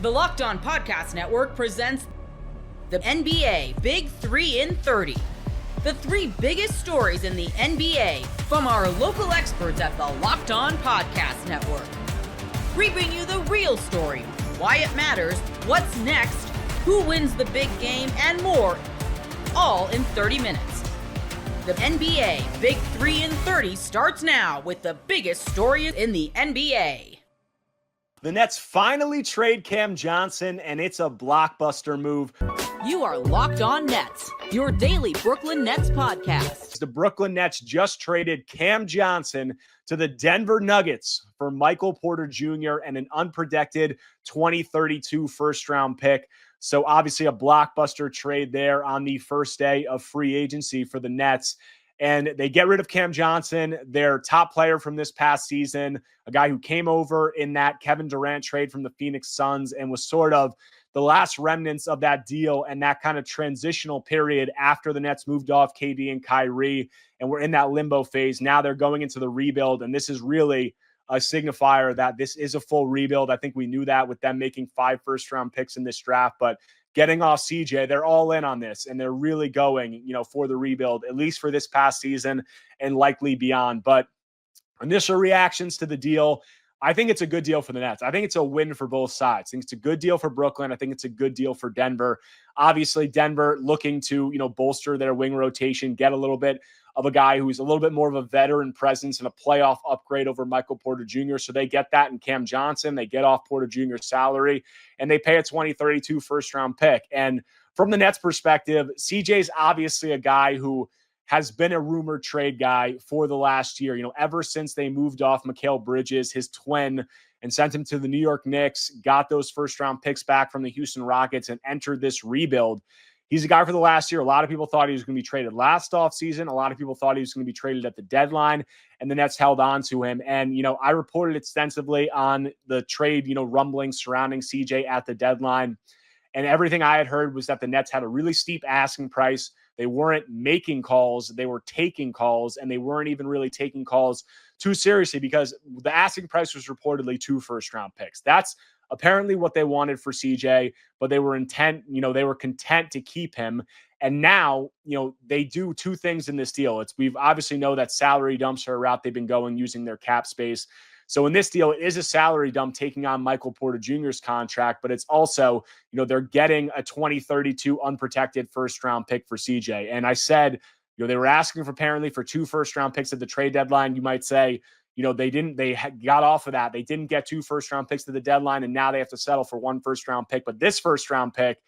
The Locked On Podcast Network presents the NBA Big 3 in 30. The 3 biggest stories in the NBA from our local experts at the Locked On Podcast Network. We bring you the real story, why it matters, what's next, who wins the big game, and more, all in 30 minutes. The NBA Big 3 in 30 starts now with the biggest story in the NBA. The Nets finally trade Cam Johnson, and it's a blockbuster move. You are Locked On Nets, your daily Brooklyn Nets podcast. The Brooklyn Nets just traded Cam Johnson to the Denver Nuggets for Michael Porter Jr. and an unprotected 2032 first-round pick. So obviously a blockbuster trade there on the first day of free agency for the Nets. And they get rid of Cam Johnson, their top player from this past season, a guy who came over in that Kevin Durant trade from the Phoenix Suns and was sort of the last remnants of that deal and that kind of transitional period after the Nets moved off KD and Kyrie and we're in that limbo phase. Now they're going into the rebuild, and this is really a signifier that this is a full rebuild. I think we knew that with them making 5 first-round picks in this draft, but getting off CJ, they're all in on this, and they're really going, for the rebuild, at least for this past season and likely beyond. But initial reactions to the deal, I think it's a good deal for the Nets. I think it's a win for both sides. I think it's a good deal for Brooklyn. I think it's a good deal for Denver. Obviously, Denver looking to, bolster their wing rotation, get a little bit of a guy who's a little bit more of a veteran presence and a playoff upgrade over Michael Porter Jr. So they get that in Cam Johnson. They get off Porter Jr.'s salary, and they pay a 2032 first-round pick. And from the Nets' perspective, CJ's obviously a guy who has been a rumored trade guy for the last year, ever since they moved off Mikal Bridges, his twin, and sent him to the New York Knicks, got those first-round picks back from the Houston Rockets, and entered this rebuild. He's a guy for the last year. A lot of people thought he was going to be traded last offseason. A lot of people thought he was going to be traded at the deadline, and the Nets held on to him. And, I reported extensively on the trade, rumblings surrounding CJ at the deadline. And everything I had heard was that the Nets had a really steep asking price. They weren't making calls. They were taking calls, and they weren't even really taking calls too seriously because the asking price was reportedly 2 first-round picks. That's apparently what they wanted for CJ, but they were they were content to keep him. And now, they do 2 things in this deal. We've obviously know that salary dumps are a route they've been going using their cap space. So in this deal, it is a salary dump taking on Michael Porter Jr.'s contract, but it's also, they're getting a 2032 unprotected first-round pick for CJ. And I said, they were asking apparently for 2 first-round picks at the trade deadline. You might say, they got off of that. They didn't get 2 first-round picks to the deadline, and now they have to settle for 1 first-round pick. But this first-round pick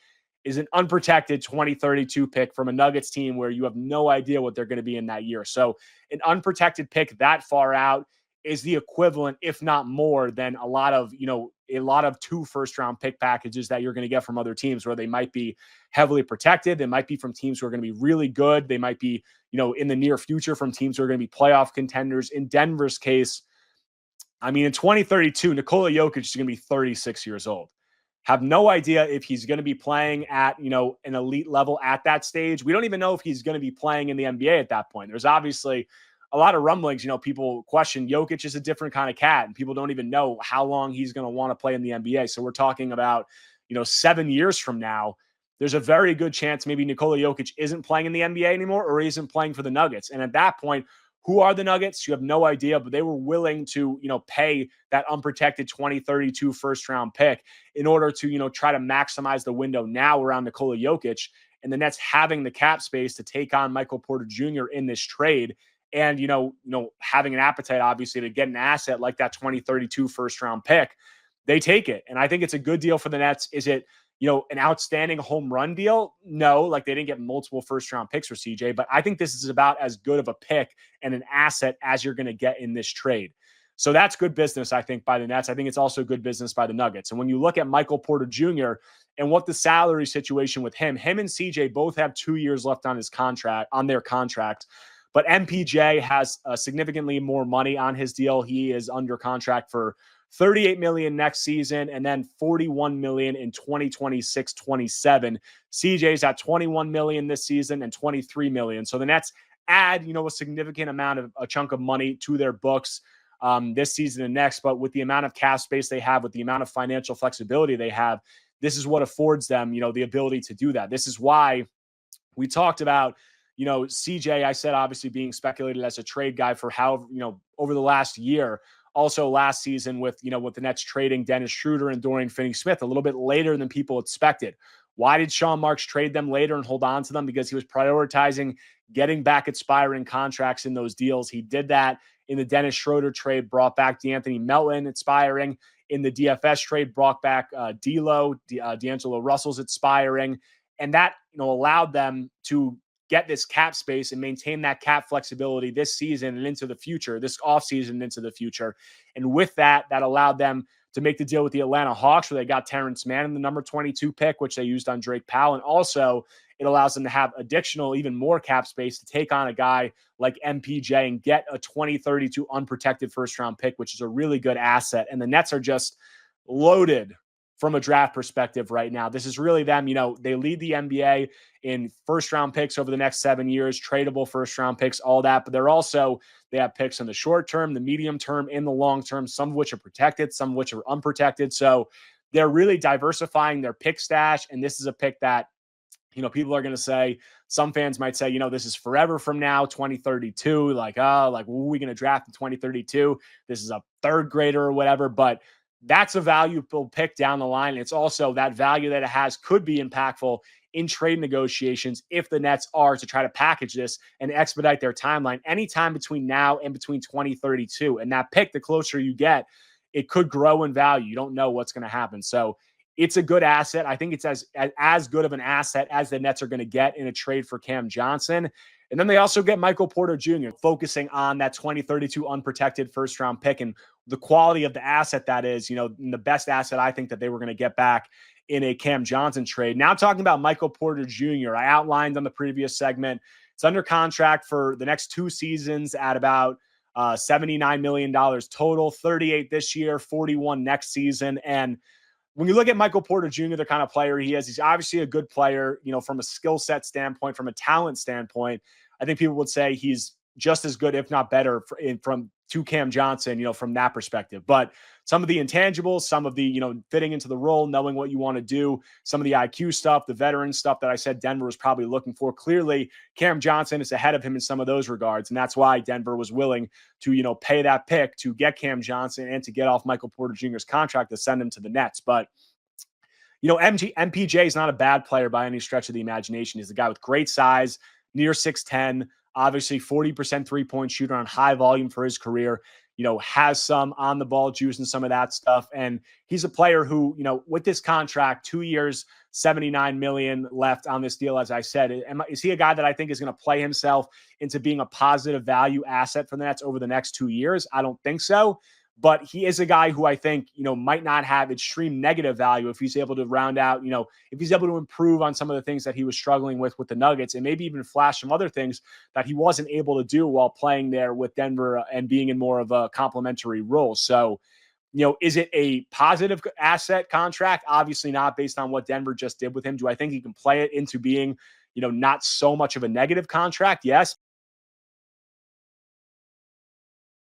is an unprotected 2032 pick from a Nuggets team where you have no idea what they're going to be in that year. So an unprotected pick that far out is the equivalent, if not more, than a lot of 2 first-round pick packages that you're going to get from other teams where they might be heavily protected. They might be from teams who are going to be really good. They might be, in the near future from teams who are going to be playoff contenders. In Denver's case, in 2032, Nikola Jokic is going to be 36 years old. Have no idea if he's going to be playing at, an elite level at that stage. We don't even know if he's going to be playing in the NBA at that point. There's obviously a lot of rumblings, people question Jokic is a different kind of cat, and people don't even know how long he's going to want to play in the NBA. So we're talking about, 7 years from now, there's a very good chance maybe Nikola Jokic isn't playing in the NBA anymore, or he isn't playing for the Nuggets. And at that point, who are the Nuggets? You have no idea, but they were willing to, pay that unprotected 2032 first-round pick in order to, try to maximize the window now around Nikola Jokic, and the Nets having the cap space to take on Michael Porter Jr. in this trade. And, having an appetite, obviously, to get an asset like that 2032 first-round pick, they take it. And I think it's a good deal for the Nets. Is it, an outstanding home run deal? No, they didn't get multiple first-round picks for CJ, but I think this is about as good of a pick and an asset as you're going to get in this trade. So that's good business, I think, by the Nets. I think it's also good business by the Nuggets. And when you look at Michael Porter Jr. and what the salary situation with him and CJ both have 2 years left on their contract. But MPJ has significantly more money on his deal. He is under contract for $38 million next season and then $41 million in 2026-27. CJ's at $21 million this season and $23 million. So the Nets add, a significant amount of a chunk of money to their books. this season and next. But with the amount of cap space they have, with the amount of financial flexibility they have, this is what affords them, the ability to do that. This is why we talked about, CJ, I said, obviously being speculated as a trade guy for how, over the last year. Also last season with the Nets trading Dennis Schroeder and Dorian Finney-Smith a little bit later than people expected. Why did Sean Marks trade them later and hold on to them? Because he was prioritizing getting back expiring contracts in those deals. He did that in the Dennis Schroeder trade, brought back DeAnthony Melton expiring. In the DFS trade, brought back DeAngelo Russell's expiring. And that, allowed them to get this cap space and maintain that cap flexibility this season and into the future, this offseason and into the future. And with that, that allowed them to make the deal with the Atlanta Hawks, where they got Terrence Mann in the number 22 pick, which they used on Drake Powell. And also it allows them to have additional, even more cap space to take on a guy like MPJ and get a 2032 unprotected first round pick, which is a really good asset. And the Nets are just loaded from a draft perspective right now. This is really them. They lead the NBA in first round picks over the next 7 years, tradable first round picks, all that. But they have picks in the short term, the medium term, in the long term, some of which are protected, some of which are unprotected. So they're really diversifying their pick stash. And this is a pick that, people are going to say, some fans might say, this is forever from now, 2032. What are we going to draft in 2032? This is a third grader or whatever. But that's a valuable pick down the line. It's also that value that it has could be impactful in trade negotiations if the Nets are to try to package this and expedite their timeline anytime between now and between 2032. And that pick, the closer you get, it could grow in value. You don't know what's going to happen. So it's a good asset. I think it's as good of an asset as the Nets are going to get in a trade for Cam Johnson. And then they also get Michael Porter Jr., focusing on that 2032 unprotected first round pick and the quality of the asset that is, the best asset I think that they were going to get back in a Cam Johnson trade. Now talking about Michael Porter Jr., I outlined on the previous segment, it's under contract for the next 2 seasons at about $79 million total, 38 this year, 41 next season. And when you look at Michael Porter Jr., the kind of player he is, he's obviously a good player, from a skill set standpoint, from a talent standpoint. I think people would say he's just as good, if not better, to Cam Johnson, from that perspective. But some of the intangibles, some of the, fitting into the role, knowing what you want to do, some of the IQ stuff, the veteran stuff that I said Denver was probably looking for. Clearly, Cam Johnson is ahead of him in some of those regards. And that's why Denver was willing to, pay that pick to get Cam Johnson and to get off Michael Porter Jr.'s contract to send him to the Nets. But MPJ is not a bad player by any stretch of the imagination. He's a guy with great size, near 6'10", obviously 40% three-point shooter on high volume for his career, has some on the ball juice and some of that stuff. And he's a player who, with this contract, 2 years, $79 million left on this deal. As I said, is he a guy that I think is going to play himself into being a positive value asset for the Nets over the next 2 years? I don't think so. But he is a guy who I think, might not have extreme negative value if he's able to round out, if he's able to improve on some of the things that he was struggling with the Nuggets, and maybe even flash some other things that he wasn't able to do while playing there with Denver and being in more of a complementary role. So, is it a positive asset contract? Obviously not, based on what Denver just did with him. Do I think he can play it into being, not so much of a negative contract? Yes.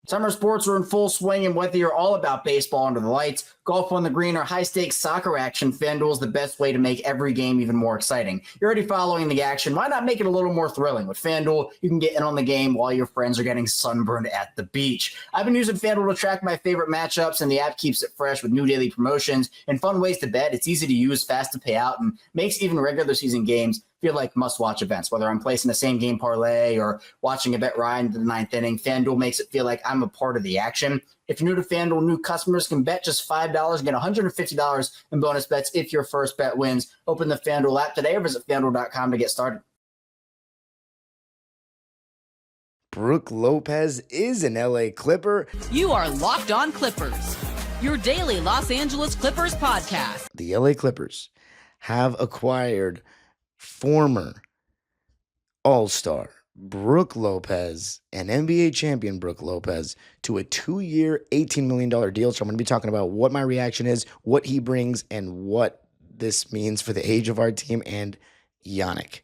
Summer sports are in full swing, and whether you're all about baseball under the lights, golf on the green, or high-stakes soccer action, FanDuel is the best way to make every game even more exciting. You're already following the action. Why not make it a little more thrilling? With FanDuel, you can get in on the game while your friends are getting sunburned at the beach. I've been using FanDuel to track my favorite matchups, and the app keeps it fresh with new daily promotions and fun ways to bet. It's easy to use, fast to pay out, and makes even regular season games feel like must-watch events. Whether I'm placing a same-game parlay or watching a bet ride into the 9th inning, FanDuel makes it feel like I'm a part of the action. If you're new to FanDuel, new customers can bet just $5 and get $150 in bonus bets if your first bet wins. Open the FanDuel app today or visit FanDuel.com to get started. Brook Lopez is an LA Clipper. You are Locked On Clippers, your daily Los Angeles Clippers podcast. The LA Clippers have acquired former All-Star Brook Lopez and NBA champion Brook Lopez to a 2-year, $18 million deal. So I'm going to be talking about what my reaction is, what he brings, and what this means for the age of our team and Giannis.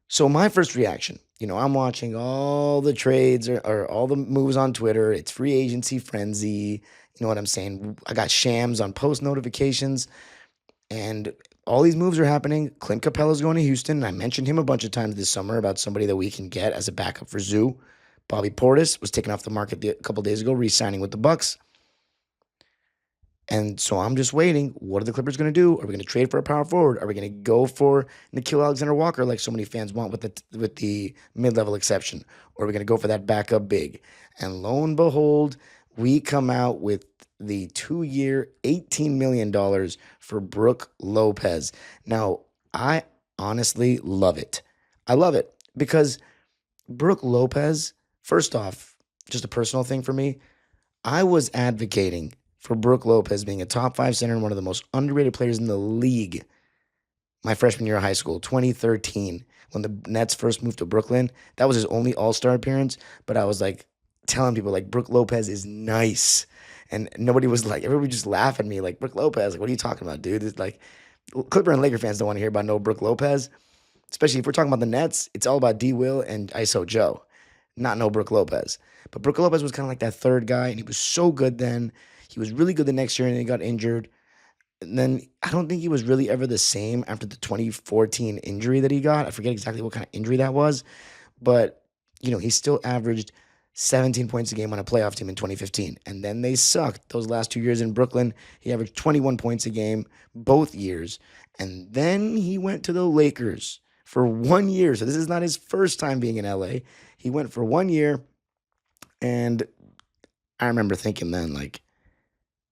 So my first reaction I'm watching all the trades or all the moves on Twitter. It's free agency frenzy. You know what I'm saying? I got shams on post notifications, and all these moves are happening. Clint Capella's going to Houston. And I mentioned him a bunch of times this summer about somebody that we can get as a backup for Zoo. Bobby Portis was taken off the market a couple days ago, re-signing with the Bucks. And so I'm just waiting. What are the Clippers going to do? Are we going to trade for a power forward? Are we going to go for Nickeil Alexander-Walker like so many fans want with the mid-level exception? Or are we going to go for that backup big? And lo and behold, we come out with the 2-year, $18 million for Brook Lopez. Now, I honestly love it. I love it because Brook Lopez, first off, just a personal thing for me, I was advocating for Brook Lopez being a top 5 center and one of the most underrated players in the league my freshman year of high school, 2013, when the Nets first moved to Brooklyn. That was his only all-star appearance, but I was like telling people like Brook Lopez is nice. And nobody was like, everybody just laugh at me like, Brook Lopez, like, what are you talking about, dude? It's like Clipper and Laker fans don't want to hear about no Brook Lopez, especially if we're talking about the Nets. It's all about D. Will and ISO Joe, not no Brook Lopez. But Brook Lopez was kind of like that third guy, and he was so good then. He was really good the next year, and then he got injured. And then I don't think he was really ever the same after the 2014 injury that he got. I forget exactly what kind of injury that was. But, he still averaged 17 points a game on a playoff team in 2015. And then they sucked those last 2 years in Brooklyn. He averaged 21 points a game both years. And then he went to the Lakers for 1 year. So this is not his first time being in LA. He went for 1 year. And I remember thinking then, like,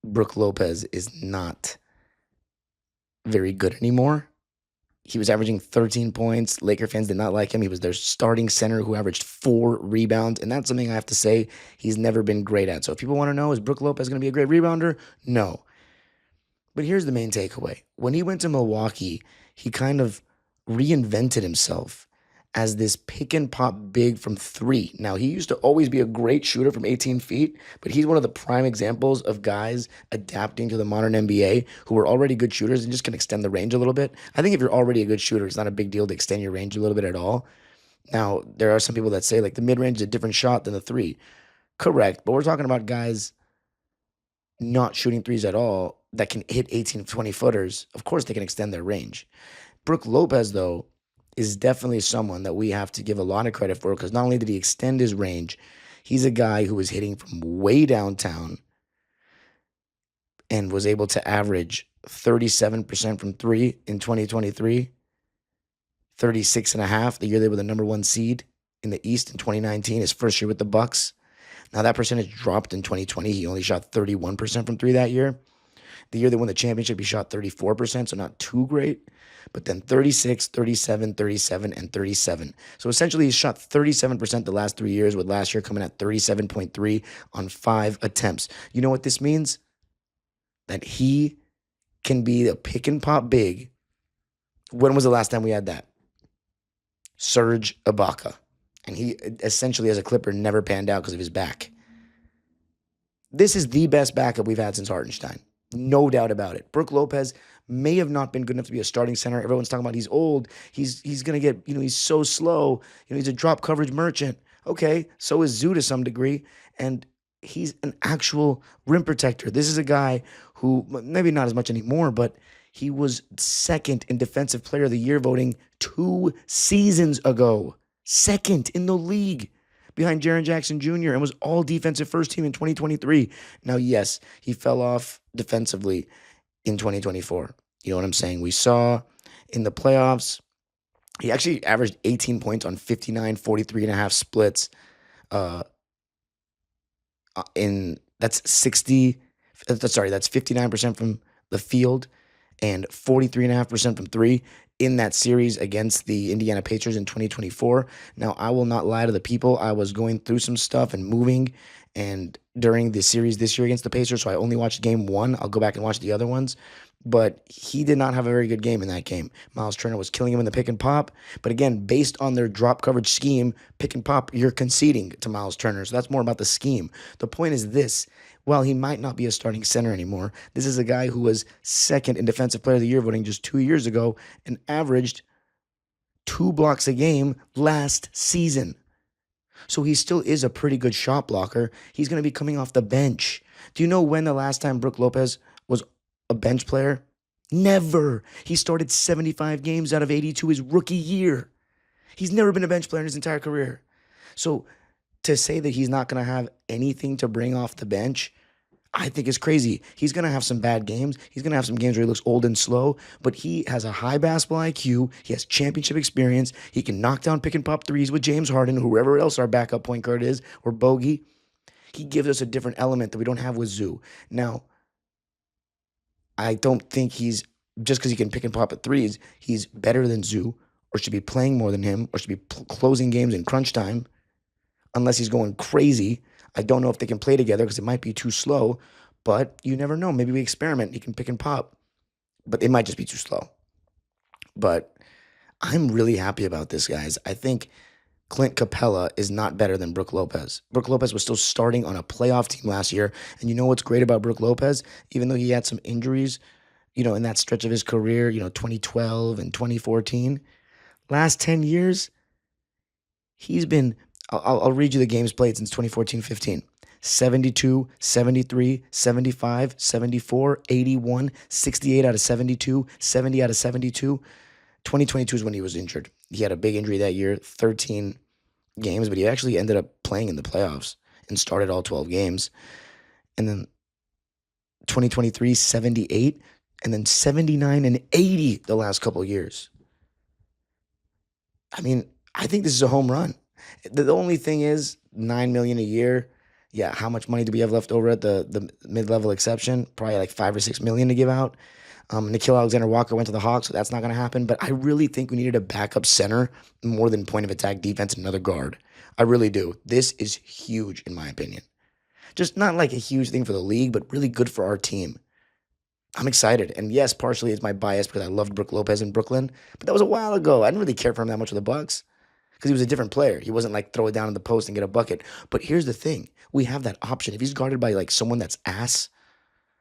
Brook Lopez is not very good anymore. He was averaging 13 points. Laker fans did not like him. He was their starting center who averaged 4 rebounds. And that's something I have to say he's never been great at. So if people want to know, is Brook Lopez going to be a great rebounder? No. But here's the main takeaway. When he went to Milwaukee, he kind of reinvented himself as this pick and pop big from 3. Now, he used to always be a great shooter from 18 feet, but he's one of the prime examples of guys adapting to the modern NBA who are already good shooters and just can extend the range a little bit. I think if you're already a good shooter, it's not a big deal to extend your range a little bit at all. Now, there are some people that say like the mid-range is a different shot than the 3. Correct, but we're talking about guys not shooting threes at all that can hit 18, 20 footers. Of course, they can extend their range. Brook Lopez, though, is definitely someone that we have to give a lot of credit for because not only did he extend his range, he's a guy who was hitting from way downtown and was able to average 37% from 3 in 2023, 36.5 the year they were the number 1 seed in the East in 2019, his first year with the Bucks. Now that percentage dropped in 2020. He only shot 31% from 3 that year. The year they won the championship, he shot 34%, so not too great. But then 36, 37, 37, and 37. So essentially, he shot 37% the last 3 years, with last year coming at 37.3 on 5 attempts. You know what this means? That he can be a pick and pop big. When was the last time we had that? Serge Ibaka. And he essentially, as a Clipper, never panned out because of his back. This is the best backup we've had since Hartenstein. No doubt about it. Brook Lopez may have not been good enough to be a starting center. Everyone's talking about he's old. He's going to get, he's so slow. He's a drop coverage merchant. Okay, so is Zoo to some degree. And he's an actual rim protector. This is a guy who, maybe not as much anymore, but he was second in Defensive Player of the Year voting 2 seasons ago. Second in the league, behind Jaren Jackson Jr. and was all defensive first team in 2023. Now, yes, he fell off defensively in 2024. You know what I'm saying? We saw in the playoffs, he actually averaged 18 points on 59, 43.5 splits. That's 59% from the field and 43.5% from 3 in that series against the Indiana Pacers in 2024. Now, I will not lie to the people. I was going through some stuff and moving and during the series this year against the Pacers, so I only watched game 1. I'll go back and watch the other ones. But he did not have a very good game in that game. Miles Turner was killing him in the pick and pop. But again, based on their drop coverage scheme, pick and pop, you're conceding to Miles Turner. So that's more about the scheme. The point is this. While he might not be a starting center anymore, this is a guy who was second in Defensive Player of the Year voting just 2 years ago and averaged 2 blocks a game last season. So he still is a pretty good shot blocker. He's going to be coming off the bench. Do you know when the last time Brook Lopez was a bench player? Never. He started 75 games out of 82 his rookie year. He's never been a bench player in his entire career. So to say that he's not going to have anything to bring off the bench, I think is crazy. He's going to have some bad games. He's going to have some games where he looks old and slow, but he has a high basketball IQ. He has championship experience. He can knock down pick and pop threes with James Harden, whoever else our backup point guard is, or Bogey. He gives us a different element that we don't have with Zoo. Now, I don't think he's, just because he can pick and pop at threes, he's better than Zoo, or should be playing more than him, or should be closing games in crunch time, unless he's going crazy. I don't know if they can play together because it might be too slow, but you never know. Maybe we experiment. He can pick and pop, but it might just be too slow. But I'm really happy about this, guys. I think Clint Capella is not better than Brook Lopez. Brook Lopez was still starting on a playoff team last year, and you know what's great about Brook Lopez? Even though he had some injuries, in that stretch of his career, 2012 and 2014, last 10 years, he's been, I'll read you the games played since 2014-15. 72, 73, 75, 74, 81, 68 out of 72, 70 out of 72. 2022 is when he was injured. He had a big injury that year, 13 games, but he actually ended up playing in the playoffs and started all 12 games. And then 2023, 78, and then 79 and 80 the last couple of years. I mean, I think this is a home run. The only thing is $9 million a year. Yeah, how much money do we have left over at the mid-level exception? Probably like $5 or $6 million to give out. Nikhil Alexander-Walker went to the Hawks, so that's not going to happen. But I really think we needed a backup center more than point of attack defense and another guard. I really do. This is huge in my opinion. Just not like a huge thing for the league, but really good for our team. I'm excited. And yes, partially it's my bias because I loved Brook Lopez in Brooklyn, but that was a while ago. I didn't really care for him that much with the Bucks because he was a different player. He wasn't like throw it down in the post and get a bucket. But here's the thing. We have that option. If he's guarded by like someone that's ass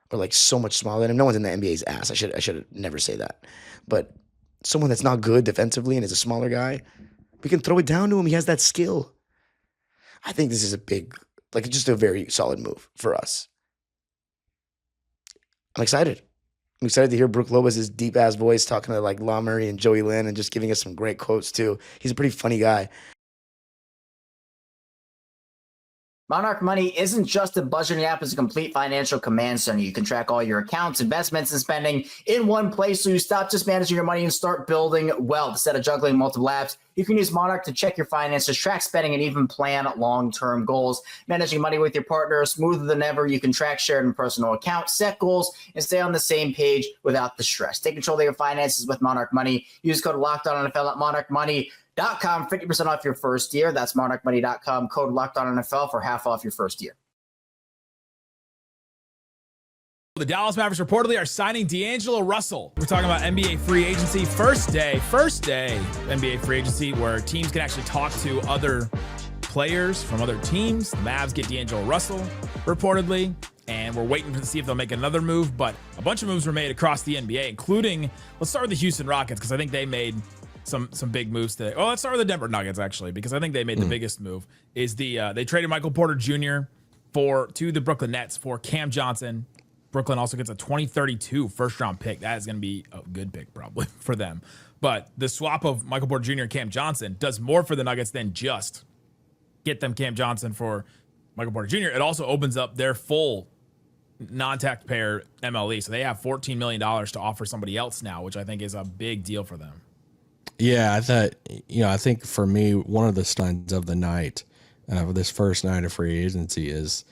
or like so much smaller than him, no one's in the NBA's ass. I should never say that. But someone that's not good defensively and is a smaller guy, we can throw it down to him. He has that skill. I think this is a big, like just a very solid move for us. I'm excited. I'm excited to hear Brook Lopez's deep-ass voice talking to like Law Murray and Joey Lynn and just giving us some great quotes too. He's a pretty funny guy. Monarch Money isn't just a budgeting app, it's a complete financial command center. You can track all your accounts, investments, and spending in one place so you stop just managing your money and start building wealth. Instead of juggling multiple apps, you can use Monarch to check your finances, track spending, and even plan long-term goals. Managing money with your partner is smoother than ever. You can track shared and personal accounts, set goals, and stay on the same page without the stress. Take control of your finances with Monarch Money. Use code LOCKEDONNFL at monarchmoney.com, 50% off your first year. That's monarchmoney.com, code LOCKEDONNFL for half off your first year. The Dallas Mavericks reportedly are signing DeAngelo Russell. We're talking about NBA free agency. First day NBA free agency where teams can actually talk to other players from other teams. The Mavs get DeAngelo Russell reportedly, and we're waiting to see if they'll make another move. But a bunch of moves were made across the NBA, including, let's start with the Houston Rockets because I think they made some big moves today. Oh, let's start with the Denver Nuggets actually because I think they made the biggest move. Is they traded Michael Porter Jr. to the Brooklyn Nets for Cam Johnson. Brooklyn also gets a 2032 first-round pick. That is going to be a good pick probably for them. But the swap of Michael Porter Jr. and Cam Johnson does more for the Nuggets than just get them Cam Johnson for Michael Porter Jr. It also opens up their full non-taxpayer MLE. So they have $14 million to offer somebody else now, which I think is a big deal for them. Yeah, I think for me, one of the stunts of the night, of this first night of free agency is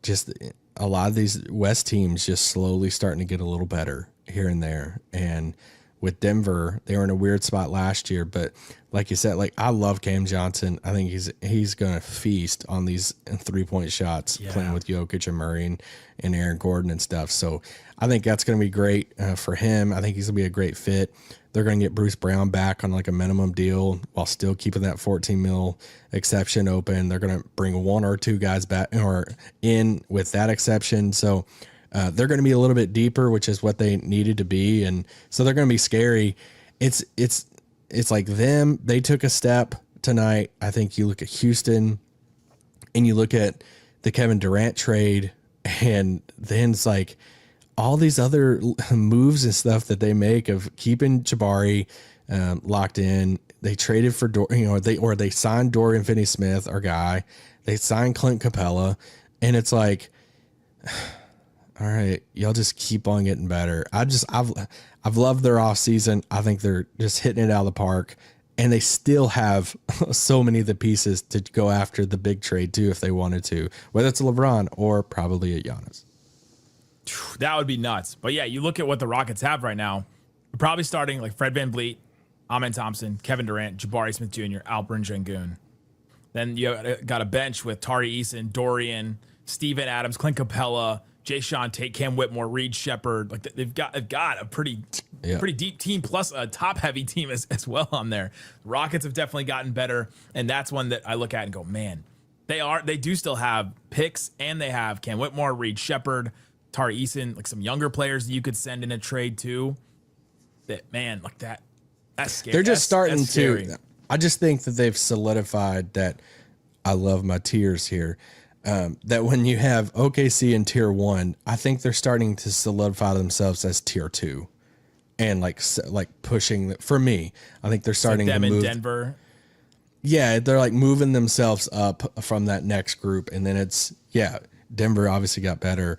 just a lot of these West teams just slowly starting to get a little better here and there. And with Denver, they were in a weird spot last year, but like you said, like I love Cam Johnson. I think he's going to feast on these 3-point shots playing with Jokic and Murray and Aaron Gordon and stuff. So I think that's going to be great for him. I think he's going to be a great fit. They're going to get Bruce Brown back on like a minimum deal while still keeping that 14 mil exception open. They're going to bring one or two guys back or in with that exception. So they're going to be a little bit deeper, which is what they needed to be. And so they're going to be scary. It's it's like them. They took a step tonight. I think you look at Houston and you look at the Kevin Durant trade, and then it's like all these other moves and stuff that they make of keeping Jabari locked in. They traded for they signed Dorian Finney-Smith, our guy. They signed Clint Capella, and it's like, all right, y'all just keep on getting better. I've loved their off season. I think they're just hitting it out of the park, and they still have so many of the pieces to go after the big trade too if they wanted to, whether it's a LeBron or probably a Giannis. That would be nuts. But yeah, you look at what the Rockets have right now. They're probably starting like Fred VanVleet, Amen Thompson, Kevin Durant, Jabari Smith Jr., Alperen Sengun. Then you got a bench with Tari Eason, Dorian, Steven Adams, Clint Capella, Jayshawn Tate, Cam Whitmore, Reed Shepherd. Like they've got a pretty deep team, plus a top heavy team as well on there. Rockets have definitely gotten better, and that's one that I look at and go, man, they do still have picks, and they have Cam Whitmore, Reed Shepherd, Tari Eason, like some younger players that you could send in a trade to. That, man, like that's scary. They're just starting to. I just think that they've solidified that. I love my tiers here. That when you have OKC in tier 1, I think they're starting to solidify themselves as tier 2, and like pushing. For me, I think they're starting like them to move. In Denver. Yeah, they're like moving themselves up from that next group, and then Denver obviously got better.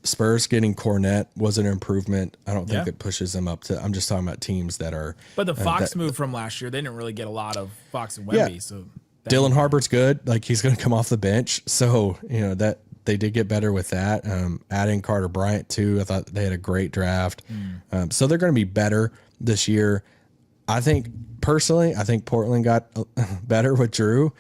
Spurs getting Cornette was an improvement. I don't think it pushes them up to. I'm just talking about teams that are. But the Fox move from last year, they didn't really get a lot of Fox and Wemby. Yeah. So Dylan Harper's good. Like he's going to come off the bench. So, that they did get better with that. Adding Carter Bryant too. I thought they had a great draft. So they're going to be better this year. I think Portland got better with Drew.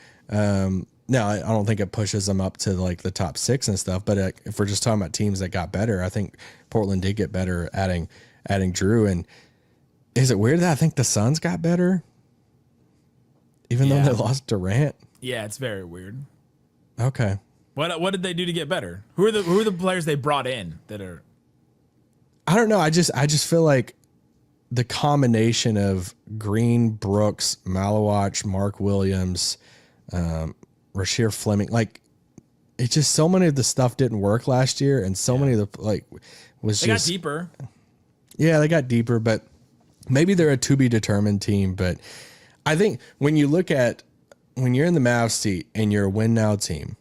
No, I don't think it pushes them up to like the top 6 and stuff. But if we're just talking about teams that got better, I think Portland did get better adding Drew. And is it weird that I think the Suns got better? Even though they lost Durant? Yeah, it's very weird. Okay. What did they do to get better? Who are the players they brought in that are? I don't know. I just feel like the combination of Green, Brooks, Malawach, Mark Williams, Rasheer Fleming, like it's just so many of the stuff didn't work last year, and so many of the They got deeper. Yeah, they got deeper, but maybe they're a to be determined team. But I think when you're in the Mavs seat and you're a win now team,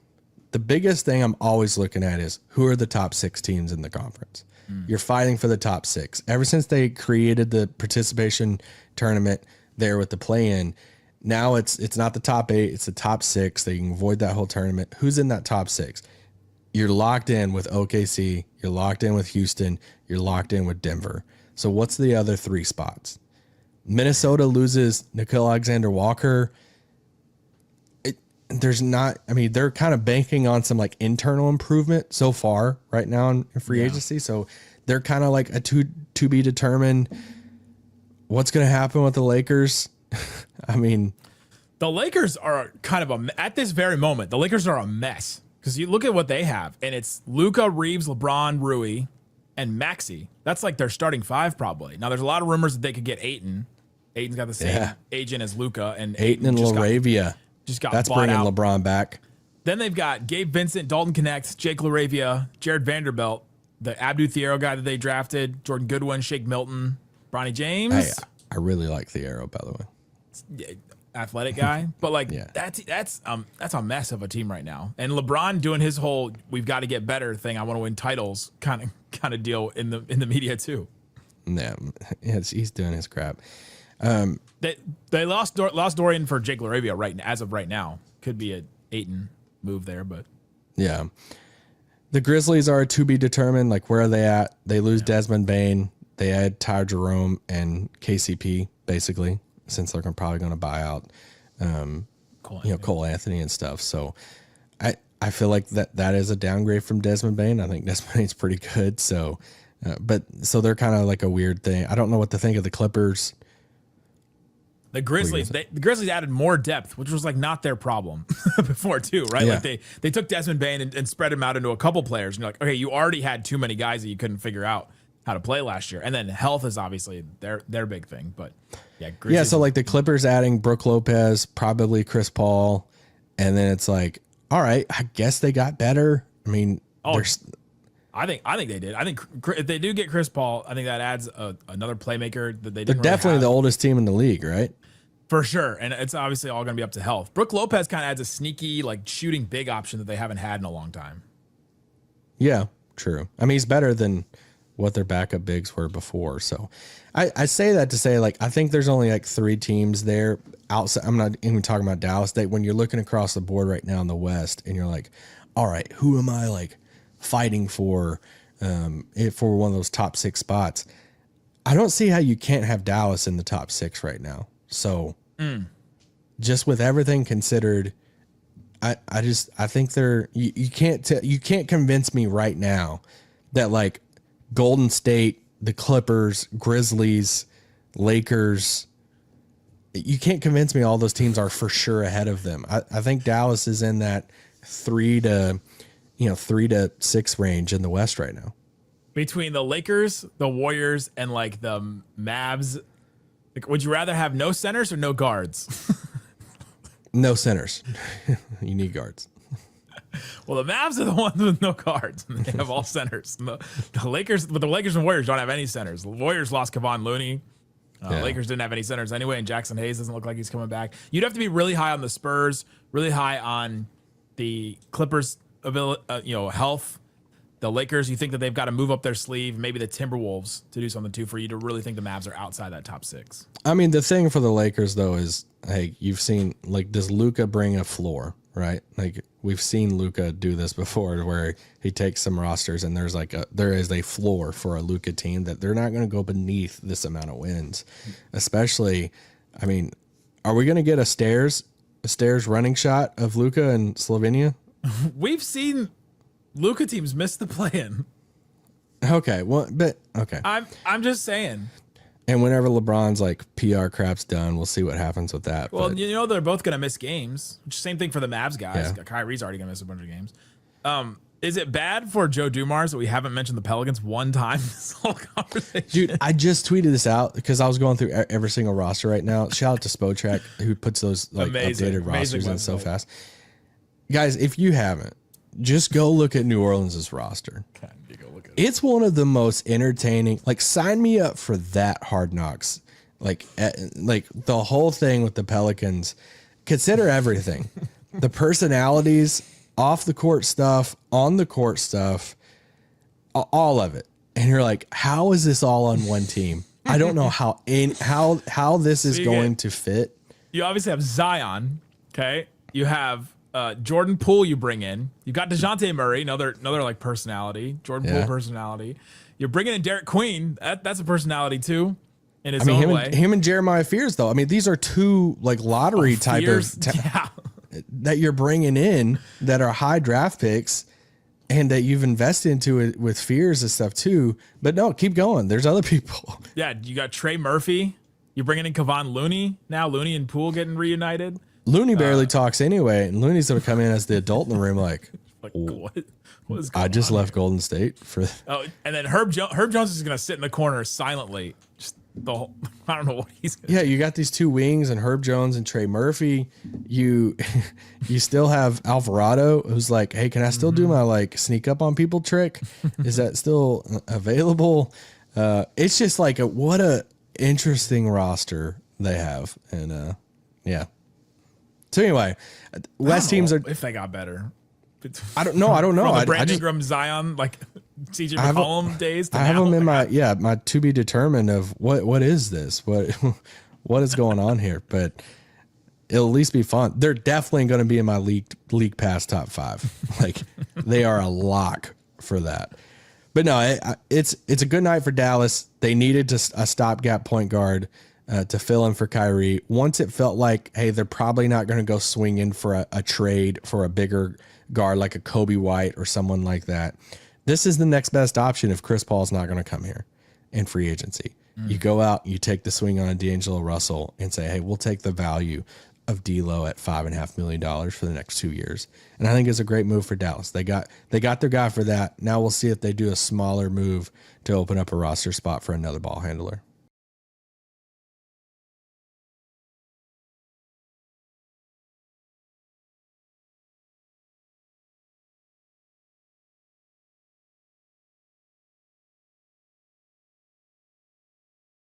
the biggest thing I'm always looking at is who are the top 6 teams in the conference. You're fighting for the top 6. Ever since they created the participation tournament there with the play-in, now it's not the top 8, it's the top 6. They can avoid that whole tournament. Who's in that top 6? You're locked in with OKC. You're locked in with Houston. You're locked in with Denver. So what's the other 3 spots? Minnesota loses Nickeil Alexander-Walker. They're kind of banking on some like internal improvement so far right now in free agency. So they're kind of like a to be determined. What's going to happen with the Lakers? The Lakers are kind of at this very moment, the Lakers are a mess because you look at what they have, and it's Luka, Reeves, LeBron, Rui, and Maxey. That's like their starting 5 probably. Now there's a lot of rumors that they could get Ayton. Ayton's got the same agent as Luka, and Ayton and LaRavia. Just got That's bought bringing out. LeBron back. Then they've got Gabe Vincent, Dalton Connect, Jake LaRavia, Jared Vanderbilt, the Abdou Thiero guy that they drafted, Jordan Goodwin, Shake Milton, Bronny James. Hey, I really like Thiero, by the way. Yeah, athletic guy, but that's a mess of a team right now. And LeBron doing his whole "we've got to get better" thing. I want to win titles kind of deal in the media too. Yeah, he's doing his crap. They lost Dorian for Jake LaRavia as of right now. Could be a Ayton move there, but yeah, the Grizzlies are to be determined. Like where are they at? They lose Desmond Bane. They add Ty Jerome and KCP basically, since they're probably going to buy out, Cole Anthony and stuff. So I feel like that is a downgrade from Desmond Bane. I think Desmond Bane's pretty good. So, so they're kind of like a weird thing. I don't know what to think of the Clippers. The Grizzlies, the Grizzlies added more depth, which was like not their problem before too, right? Yeah. Like they took Desmond Bane and spread him out into a couple players, and you're like, okay, you already had too many guys that you couldn't figure out how to play last year, and then health is obviously their big thing. But Yeah. So like the Clippers adding Brook Lopez, probably Chris Paul, and then it's like, all right, I guess they got better. I mean, I think they did. I think if they do get Chris Paul, I think that adds another playmaker that they they're didn't. definitely really the have. oldest team in the league, right? For sure, and it's obviously all going to be up to health. Brook Lopez kind of adds a sneaky, like shooting big option that they haven't had in a long time. Yeah, true. I mean, he's better than what their backup bigs were before. So I say that to say, like, I think there's only like 3 teams there outside. I'm not even talking about Dallas. That when you're looking across the board right now in the West, and you're like, all right, who am I like fighting for one of those top 6 spots? I don't see how you can't have Dallas in the top 6 right now. So just with everything considered, I think you can't convince me right now that like Golden State, the Clippers, Grizzlies, Lakers, you can't convince me all those teams are for sure ahead of them. I think Dallas is in that 3 to 6 range in the West right now. Between the Lakers, the Warriors, and like the Mavs, like, would you rather have no centers or no guards? No centers. You need guards. Well, the Mavs are the ones with no guards. They have all centers. The Lakers, but the Lakers and Warriors don't have any centers. The Warriors lost Kevon Looney. Lakers didn't have any centers anyway, and Jackson Hayes doesn't look like he's coming back. You'd have to be really high on the Spurs, really high on the Clippers' health. The Lakers, you think that they've got to move up their sleeve, maybe the Timberwolves to do something too, for you to really think the Mavs are outside that top 6. I mean, the thing for the Lakers though is, hey, you've seen, like, does Luka bring a floor, right? Like, we've seen Luka do this before, where he takes some rosters and there is a floor for a Luka team that they're not going to go beneath this amount of wins. Especially, I mean, are we going to get a stairs running shot of Luka and Slovenia? We've seen Luka teams miss the play-in. Okay, well, but okay. I'm just saying. And whenever LeBron's like PR crap's done, we'll see what happens with that. Well, but, they're both going to miss games. Same thing for the Mavs guys. Yeah. Kyrie's already going to miss a bunch of games. Is it bad for Joe Dumars that we haven't mentioned the Pelicans one time this whole conversation? dude, I just tweeted this out because I was going through every single roster right now. Shout out to Spotrac, who puts those like updated rosters in so fast. Guys, if you haven't, just go look at New Orleans' roster. God, you go look at It's one of the most entertaining. Like, sign me up for that Hard Knocks. Like the whole thing with the Pelicans. Consider everything: the personalities, off the court stuff, on the court stuff, all of it. And you're like, how is this all on one team? I don't know how this is going to fit. You obviously have Zion. Okay, you have Jordan Poole. You bring in. You got DeJounte Murray, another like personality. Jordan Poole personality. You're bringing in Derek Queen. That's a personality too, in his own way. Him and Jeremiah Fears though. I mean, these are 2 like lottery type Fears, of that you're bringing in that are high draft picks, and that you've invested into it with Fears and stuff too. But no, keep going. There's other people. Yeah, you got Trey Murphy. You're bringing in Kevon Looney now. Looney and Poole getting reunited. Looney barely talks anyway, and Looney's gonna come in as the adult in the room, like what is going I just on left here? Golden State for. Oh, and then Herb Jones is gonna sit in the corner silently. Just the whole, I don't know what he's gonna Yeah, you got these 2 wings and Herb Jones and Trey Murphy. You still have Alvarado, who's like, hey, can I still do my like sneak up on people trick? Is that still available? It's just like what a interesting roster they have, and yeah. So anyway, West teams are. If they got better, I don't know. From the I Brandon just Ingram, Zion, like CJ McCollum days. I have them in my to be determined of what is this? What is going on here? But it'll at least be fun. They're definitely going to be in my league pass top 5. Like, they are a lock for that. But no, it's a good night for Dallas. They needed a stopgap point guard to fill in for Kyrie. Once it felt like, hey, they're probably not going to go swing in for a trade for a bigger guard like a Kobe White or someone like that. This is the next best option if Chris Paul's not going to come here in free agency. You go out, you take the swing on a DeAngelo Russell and say, hey, we'll take the value of D'Lo at $5.5 million for the next 2 years. And I think it's a great move for Dallas. They got their guy for that. Now we'll see if they do a smaller move to open up a roster spot for another ball handler.